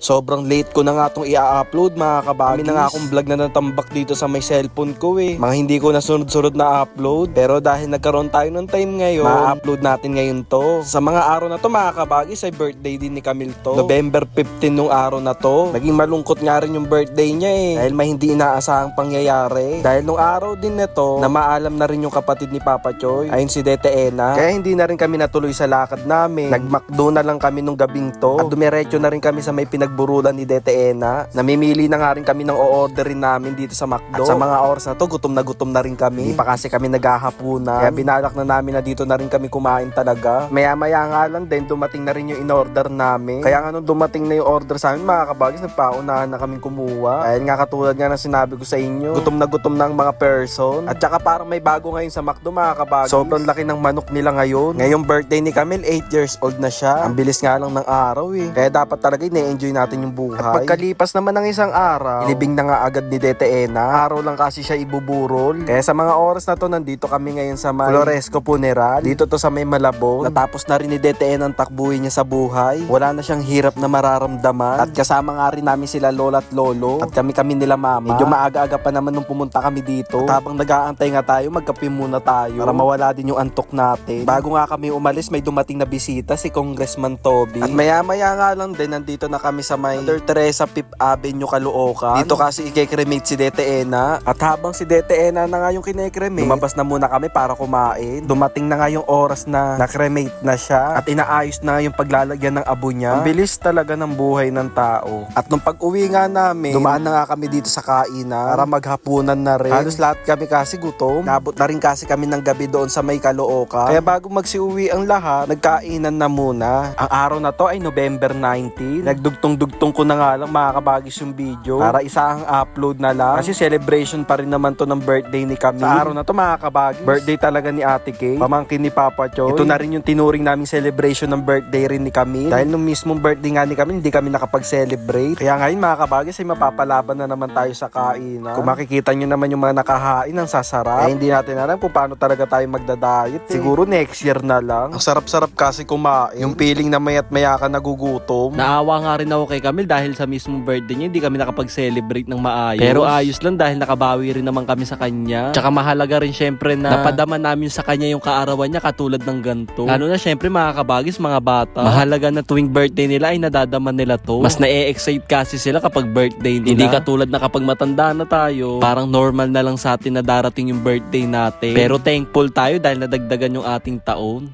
Sobrang late ko na nga itong i-upload mga kabagis. Kami na nga akong vlog na natambak dito sa may cellphone ko eh. Mga hindi ko na sunod-sunod na upload. Pero dahil nagkaroon tayo ng time ngayon, ma-upload natin ngayon to. Sa mga araw na to mga kabagis ay birthday din ni Camille to. November 15 nung araw na to. Naging malungkot nga rin yung birthday niya eh. Dahil may hindi inaasahang pangyayari. Dahil nung araw din na to, na maalam na rin yung kapatid ni Papa Choy. Ayun si Dete Ena. Kaya hindi na rin kami natuloy sa lakad namin. Nag-McDo na lang kami nung gabing to. At dumiretso na rin kami sa may pinagburulan ni Dete Ena. Namimili na nga rin kami ng o-orderin namin dito sa McDo. At sa mga oras na to, gutom na rin kami. Hindi pa kasi kami naghahapunan. Kaya binalak na namin na dito na rin kami kumain talaga. Maya-maya nga lang din, dumating na rin yung in-order namin. Kaya nga nung dumating na yung order sa amin, mga kabagis, nagpaunahan na kaming kumuha. Dahil nga katulad nga ng sinabi ko sa inyo, gutom na ang mga person. At saka parang may bago ngayon sa McDo, mga kabagis. Sobrang laki ng manok nila ngayon. Ngayong birthday ni Camille, 8 years old na siya. Ang bilis nga lang ng araw eh. Kaya dapat talaga i-enjoy natin yung buhay. At pagkalipas naman ng isang araw, ilibing na nga agad ni Dete Ena. Araw lang kasi siya ibuburol. Kaya sa mga oras na to, nandito kami ngayon sa may Floresco Funeral. Dito to sa may Malabon. Natapos na rin ni Dete Ena ang takbuhin niya sa buhay. Wala na siyang hirap na mararamdaman. At kasama nga rin namin sila lola at lolo. At kami nila mama. Medyo maaga-aga pa naman nung pumunta kami dito. At habang nag-aantay nga tayo, magkape muna tayo. Para mawala din yung antok natin. Bago nga kami umalis, may dumating na bisita, si Congressman Toby. At maya-maya nga lang din, nandito na kami sa may Mother Teresa Fifth Avenue, Caloocan. Dito kasi i-cremate si Dete Ena. At habang si Dete Ena na nga yung kine-cremate, lumabas na muna kami para kumain. Dumating na nga yung oras na na-cremate na siya. At inaayos na yung paglalagyan ng abo niya. Ang bilis talaga ng buhay ng tao. At nung pag-uwi nga namin, dumaan na nga kami dito sa kainan para maghapunan na rin. Halos lahat kami kasi gutom. Nabot na rin kasi kami ng gabi doon sa may Caloocan. Kaya bago magsiuwi ang lahat, nagkainan na muna. Ang araw na to ay November 19. Nagdugtong-dugtong ko na nga lang mga kabagis yung video para isang upload na lang. Kasi celebration pa rin naman to ng birthday ni Camille. Sa araw na to mga kabagis, birthday talaga ni Ate Kay, pamangkin ni Papa Choy. Ito na rin yung tinuring naming celebration ng birthday rin ni Camille. Dahil nung mismong birthday nga ni Camille, hindi kami nakapag-celebrate. Kaya ngayon mga kabagis ay mapapalaban na naman tayo sa kainan. Kung makikita nyo naman yung mga nakahain, ang sasarap. Hindi natin alam kung paano talaga tayo magdadayet. Siguro next year na lang. Ang sarap-sarap kasi kumain. Yung feeling na maya't maya ka nagugutom. Naawa nga rin ako kay Camille dahil sa mismong birthday niya, hindi kami nakapag-celebrate ng maayos. Pero ayos lang dahil nakabawi rin naman kami sa kanya. Tsaka mahalaga rin syempre na napadama namin sa kanya yung kaarawan niya katulad ng ganito. Lalo na syempre mga kabagis, mga bata. Mahalaga na tuwing birthday nila ay nadadama nila to. Mas na-e-excite kasi sila kapag birthday nila. Hindi katulad na kapag matanda na tayo, parang normal na lang sa atin na darating yung birthday natin. Pero thankful tayo dahil nadagdagan yung ating taon.